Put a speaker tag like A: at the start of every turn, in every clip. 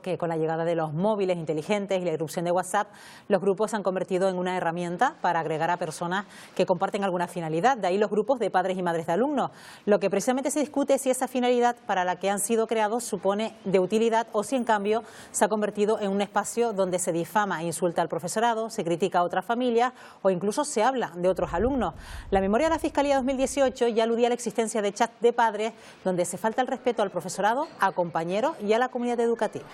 A: Que con la llegada de los móviles inteligentes y la irrupción de WhatsApp, los grupos se han convertido en una herramienta para agregar a personas que comparten alguna finalidad. De ahí los grupos de padres y madres de alumnos. Lo que precisamente se discute es si esa finalidad para la que han sido creados supone de utilidad o si en cambio se ha convertido en un espacio donde se difama e insulta al profesorado, se critica a otras familias o incluso se habla de otros alumnos. La memoria de la Fiscalía 2018 ya aludía a la existencia de chats de padres donde se falta el respeto al profesorado, a compañeros y a la comunidad educativa.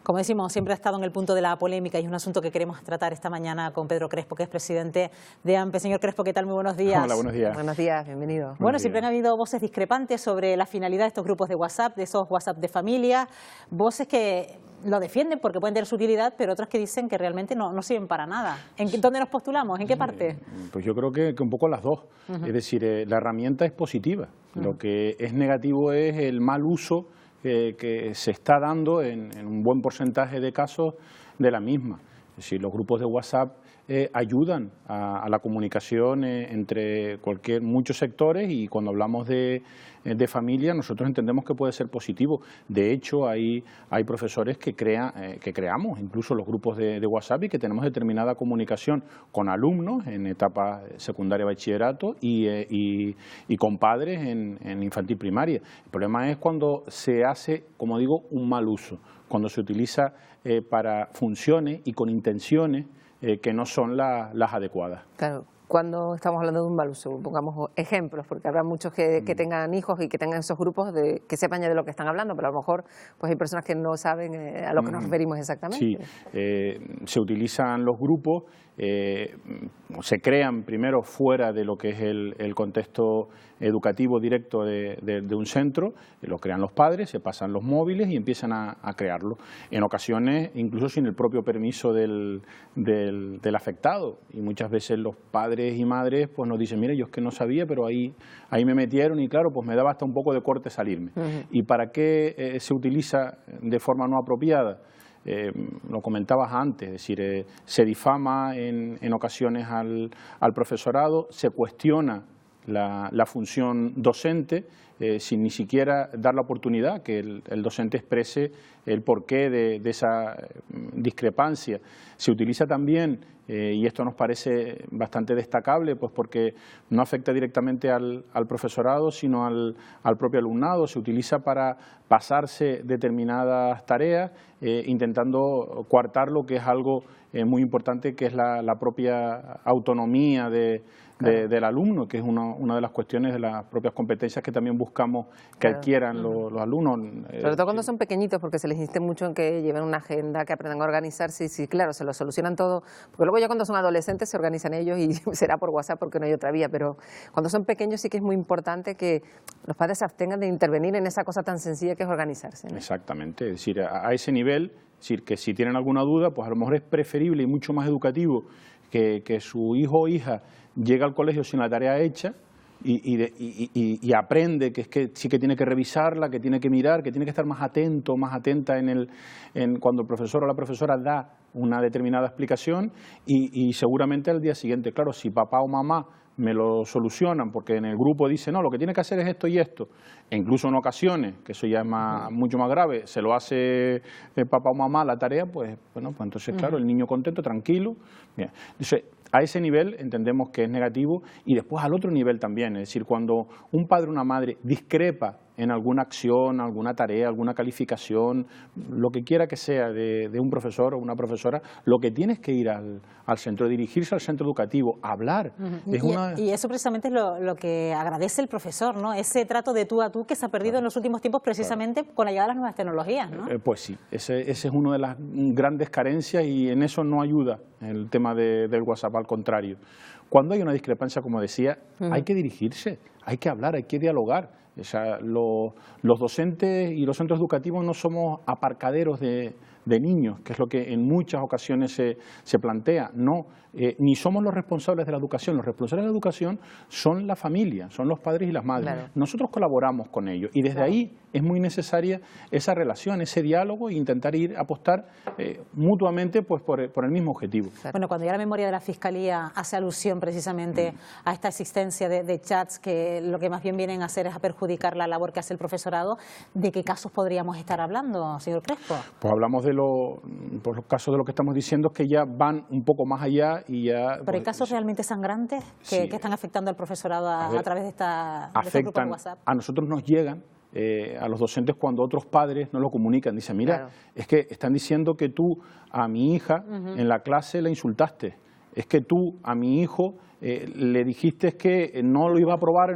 A: Como decimos, siempre ha estado en el punto de la polémica y es un asunto que queremos tratar esta mañana con Pedro Crespo, que es presidente de AMPE. Señor Crespo, ¿qué tal? Muy buenos días.
B: Hola, buenos días.
C: Buenos días, bienvenido.
A: Bueno, siempre han habido voces discrepantes sobre la finalidad de estos grupos de WhatsApp, de esos WhatsApp de familia, voces que lo defienden porque pueden tener su utilidad, pero otras que dicen que realmente no sirven para nada. ¿Dónde nos postulamos? ¿En qué parte?
B: Pues yo creo que un poco las dos. Es decir, la herramienta es positiva. Lo que es negativo es el mal uso que se está dando en un buen porcentaje de casos de la misma. Es decir, los grupos de WhatsApp ayudan a la comunicación entre muchos sectores, y cuando hablamos de familia nosotros entendemos que puede ser positivo. De hecho, hay profesores que creamos incluso los grupos de WhatsApp y que tenemos determinada comunicación con alumnos en etapa secundaria, bachillerato y con padres en infantil primaria. El problema es cuando se hace, como digo, un mal uso, cuando se utiliza para funciones y con intenciones que no son las adecuadas.
C: Claro. Cuando estamos hablando de un mal uso, pongamos ejemplos, porque habrá muchos que tengan hijos y que tengan esos grupos que sepan ya de lo que están hablando, pero a lo mejor pues hay personas que no saben a lo que nos referimos exactamente.
B: Sí, se utilizan los grupos, se crean primero fuera de lo que es el contexto educativo directo de un centro, lo crean los padres, se pasan los móviles y empiezan a crearlo. En ocasiones incluso sin el propio permiso del afectado, y muchas veces los padres y madres pues nos dicen, mire, yo es que no sabía, pero ahí me metieron y claro, pues me daba hasta un poco de corte salirme. ¿Y para qué se utiliza de forma no apropiada? Lo comentabas antes, es decir, se difama en ocasiones al profesorado, se cuestiona la función docente sin ni siquiera dar la oportunidad que el docente exprese el porqué de esa discrepancia. Se utiliza también, y esto nos parece bastante destacable, pues porque no afecta directamente al profesorado, sino al propio alumnado. Se utiliza para pasarse determinadas tareas, intentando coartar lo que es algo muy importante, que es la propia autonomía del alumno, que es una de las cuestiones de las propias competencias que también buscamos que adquieran los alumnos.
C: Sobre todo cuando son pequeñitos, porque se les insiste mucho en que lleven una agenda, que aprendan a organizarse, y sí, claro, se lo solucionan todo, porque luego ya cuando son adolescentes se organizan ellos y será por WhatsApp porque no hay otra vía, pero cuando son pequeños sí que es muy importante que los padres se abstengan de intervenir en esa cosa tan sencilla que es organizarse, ¿no?
B: Exactamente, es decir, a ese nivel, es decir, que si tienen alguna duda, pues a lo mejor es preferible y mucho más educativo que su hijo o hija llegue al colegio sin la tarea hecha y aprende que es que sí que tiene que revisarla, que tiene que mirar, que tiene que estar más atento, más atenta cuando el profesor o la profesora da una determinada explicación y seguramente al día siguiente, claro, si papá o mamá me lo solucionan porque en el grupo dice, no, lo que tiene que hacer es esto y esto, e incluso en ocasiones, que eso ya es mucho más grave, se lo hace papá o mamá la tarea, pues bueno, pues entonces claro, el niño contento, tranquilo. Bien. Entonces, a ese nivel entendemos que es negativo, y después al otro nivel también, es decir, cuando un padre o una madre discrepa en alguna acción, alguna tarea, alguna calificación, lo que quiera que sea de un profesor o una profesora, lo que tiene es que ir al centro, dirigirse al centro educativo, hablar.
A: Y eso precisamente es lo que agradece el profesor, ¿no? Ese trato de tú a tú que se ha perdido en los últimos tiempos precisamente con la llegada de las nuevas tecnologías, ¿no?
B: Pues sí, ese es una de las grandes carencias, y en eso no ayuda el tema del WhatsApp, al contrario. Cuando hay una discrepancia, como decía, hay que dirigirse, hay que hablar, hay que dialogar. O sea, los docentes y los centros educativos no somos aparcaderos de de niños, que es lo que en muchas ocasiones se plantea. No, ni somos los responsables de la educación. Los responsables de la educación son la familia, son los padres y las madres.
C: Claro.
B: Nosotros colaboramos con ellos y desde ahí es muy necesaria esa relación, ese diálogo e intentar apostar mutuamente pues por el mismo objetivo.
A: Bueno, cuando ya la memoria de la Fiscalía hace alusión precisamente a esta existencia de chats que lo que más bien vienen a hacer es a perjudicar la labor que hace el profesorado, ¿de qué casos podríamos estar hablando, señor Crespo?
B: Pues hablamos de por los casos de lo que estamos diciendo, que ya van un poco más allá y ya...
A: ¿Pero hay casos realmente sangrantes que que están afectando al profesorado a través de estos grupos de WhatsApp?
B: A nosotros nos llegan, a los docentes, cuando otros padres nos lo comunican. Dicen, mira, claro, es que están diciendo que tú a mi hija en la clase la insultaste, es que tú a mi hijo le dijiste que no lo iba a aprobar,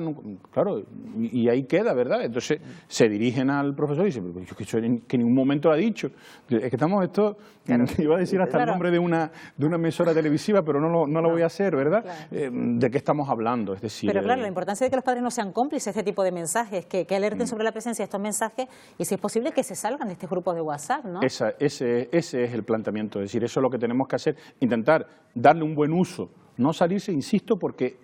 B: claro, y ahí queda, ¿verdad? Entonces se dirigen al profesor y dicen, yo que en ningún momento lo ha dicho. Es que estamos esto, claro, iba a decir hasta el nombre de una emisora televisiva, pero no lo voy a hacer, ¿verdad? Claro. ¿De qué estamos hablando? Es decir,
A: pero claro, la importancia de que los padres no sean cómplices de este tipo de mensajes, que alerten sobre la presencia de estos mensajes y, si es posible, que se salgan de este grupo de WhatsApp, ¿no?
B: Ese es el planteamiento, es decir, eso es lo que tenemos que hacer, intentar darle un buen uso. No salirse, insisto, porque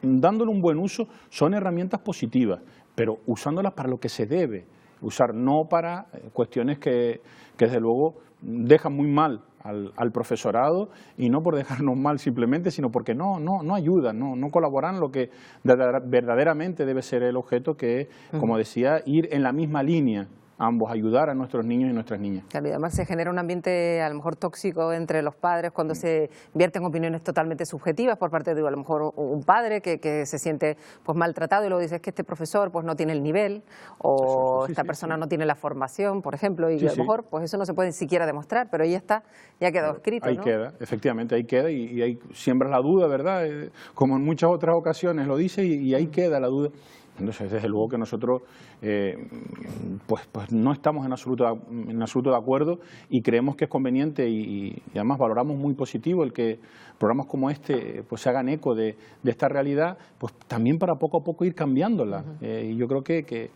B: dándole un buen uso son herramientas positivas, pero usándolas para lo que se debe usar, no para cuestiones que desde luego dejan muy mal al profesorado, y no por dejarnos mal simplemente, sino porque no ayudan, no colaboran lo que verdaderamente debe ser el objeto, que es, como decía, ir en la misma línea. Ambos, ayudar a nuestros niños y nuestras niñas.
C: Claro, y además se genera un ambiente a lo mejor tóxico entre los padres cuando se vierten opiniones totalmente subjetivas por parte de a lo mejor un padre que se siente pues maltratado y luego dice, es que este profesor pues no tiene el nivel, o esta persona no tiene la formación, por ejemplo, y a lo mejor pues eso no se puede ni siquiera demostrar, pero ahí está, ya ha quedado escrito,
B: ahí
C: ¿no?
B: queda, efectivamente, ahí queda, y ahí siembras la duda, ¿verdad? Como en muchas otras ocasiones lo dice, y ahí queda la duda. Entonces, desde luego que nosotros pues no estamos en absoluto de acuerdo, y creemos que es conveniente y además valoramos muy positivo el que programas como este pues se hagan eco de esta realidad, pues también para poco a poco ir cambiándola. Y yo creo que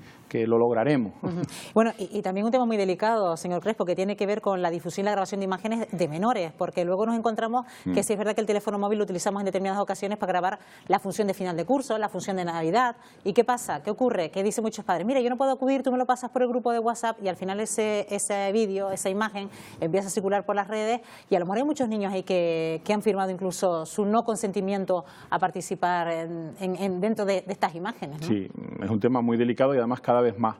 B: lo lograremos.
A: Bueno, y también un tema muy delicado, señor Crespo, que tiene que ver con la difusión y la grabación de imágenes de menores, porque luego nos encontramos que sí es verdad que el teléfono móvil lo utilizamos en determinadas ocasiones para grabar la función de final de curso, la función de Navidad. ¿Y qué pasa? ¿Qué ocurre? Que dicen muchos padres, mira, yo no puedo acudir, tú me lo pasas por el grupo de WhatsApp, y al final ese vídeo, esa imagen empieza a circular por las redes, y a lo mejor hay muchos niños ahí que han firmado incluso su no consentimiento a participar dentro de estas imágenes, ¿no?
B: Sí, es un tema muy delicado y además cada vez más.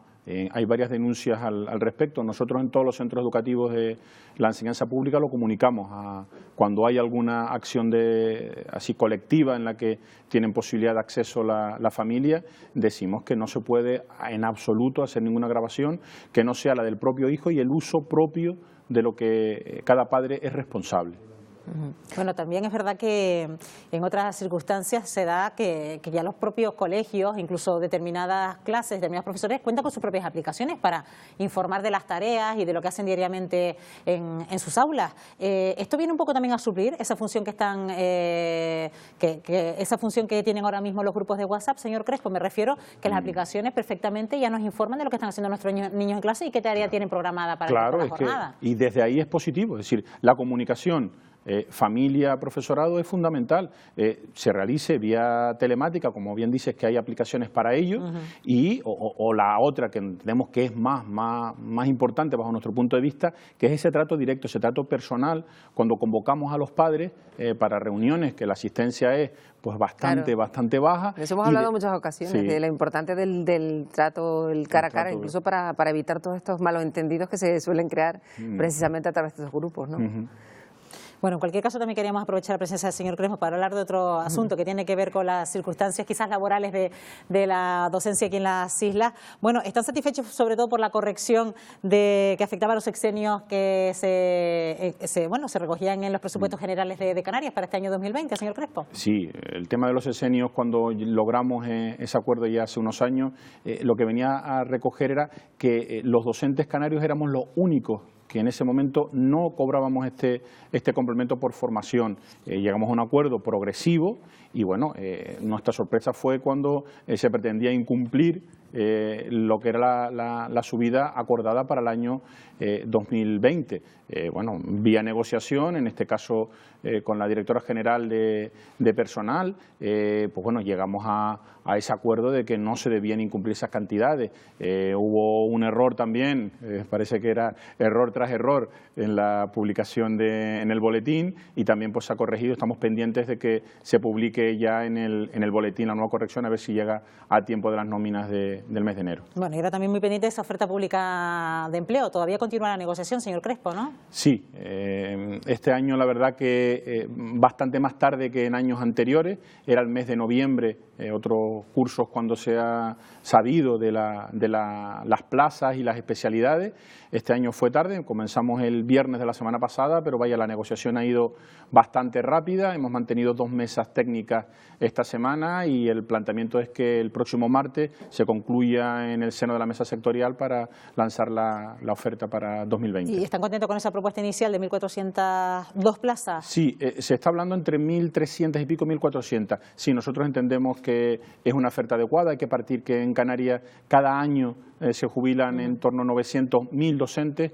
B: Hay varias denuncias al respecto. Nosotros en todos los centros educativos de la enseñanza pública lo comunicamos cuando hay alguna acción así colectiva en la que tienen posibilidad de acceso la familia. Decimos que no se puede en absoluto hacer ninguna grabación que no sea la del propio hijo y el uso propio de lo que cada padre es responsable.
A: Bueno, también es verdad que en otras circunstancias se da que ya los propios colegios, incluso determinadas clases, determinados profesores, cuentan con sus propias aplicaciones para informar de las tareas y de lo que hacen diariamente en sus aulas. Esto viene un poco también a suplir esa función esa función que tienen ahora mismo los grupos de WhatsApp, señor Crespo. Me refiero que las aplicaciones perfectamente ya nos informan de lo que están haciendo nuestros niños en clase y qué tarea tienen programada para la jornada.
B: Y desde ahí es positivo, es decir, la comunicación familia, profesorado es fundamental. Se realice vía telemática, como bien dices que hay aplicaciones para ello, o la otra que entendemos que es más importante bajo nuestro punto de vista, que es ese trato directo, ese trato personal, cuando convocamos a los padres para reuniones, que la asistencia es pues bastante baja.
C: De eso hemos hablado en muchas ocasiones, de lo importante del trato, el cara a cara, incluso para evitar todos estos malos entendidos que se suelen crear precisamente a través de estos grupos, ¿no?
A: Bueno, en cualquier caso también queríamos aprovechar la presencia del señor Crespo para hablar de otro asunto que tiene que ver con las circunstancias quizás laborales de la docencia aquí en las islas. Bueno, ¿están satisfechos sobre todo por la corrección que afectaba a los sexenios que se recogían en los presupuestos generales de Canarias para este año 2020, señor Crespo?
B: Sí, el tema de los sexenios, cuando logramos ese acuerdo ya hace unos años, lo que venía a recoger era que los docentes canarios éramos los únicos que en ese momento no cobrábamos este complemento por formación. Llegamos a un acuerdo progresivo y bueno, nuestra sorpresa fue cuando se pretendía incumplir lo que era la subida acordada para el año 2020. Bueno, vía negociación, en este caso con la directora general de personal, pues bueno, llegamos a ese acuerdo de que no se debían incumplir esas cantidades. Hubo un error también, parece que era error tras error en la publicación en el boletín, y también pues se ha corregido. Estamos pendientes de que se publique ya en el boletín la nueva corrección, a ver si llega a tiempo de las nóminas del mes de enero.
A: Bueno, y ahora también muy pendiente de esa oferta pública de empleo. Todavía continúa la negociación, señor Crespo, ¿no?
B: Sí, este año la verdad que bastante más tarde que en años anteriores, era el mes de noviembre, otros cursos cuando se ha sabido de las plazas y las especialidades. Este año fue tarde, comenzamos el viernes de la semana pasada, pero vaya, la negociación ha ido bastante rápida. Hemos mantenido 2 mesas técnicas esta semana y el planteamiento es que el próximo martes se concluya en el seno de la mesa sectorial para lanzar la oferta para 2020.
A: ¿Y están contentos con esa propuesta inicial de 1.402 plazas?
B: Sí, se está hablando entre 1.300 y pico, 1.400. Sí, nosotros entendemos que es una oferta adecuada. Hay que partir que en Canarias cada año se jubilan en torno a 900.000 docentes.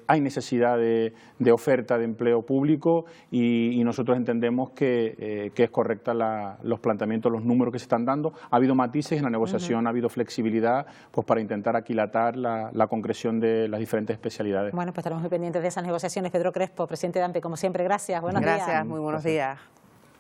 B: Hay necesidad de oferta de empleo público y nosotros entendemos que es correcta los planteamientos, los números que se están dando. Ha habido matices en la negociación, ha habido flexibilidad pues para intentar aquilatar la concreción de las diferentes especialidades.
A: Bueno, pues estaremos muy pendientes de esas negociaciones. Pedro Crespo, presidente de AMPE, como siempre, gracias. Buenos días.
C: Gracias, muy buenos días.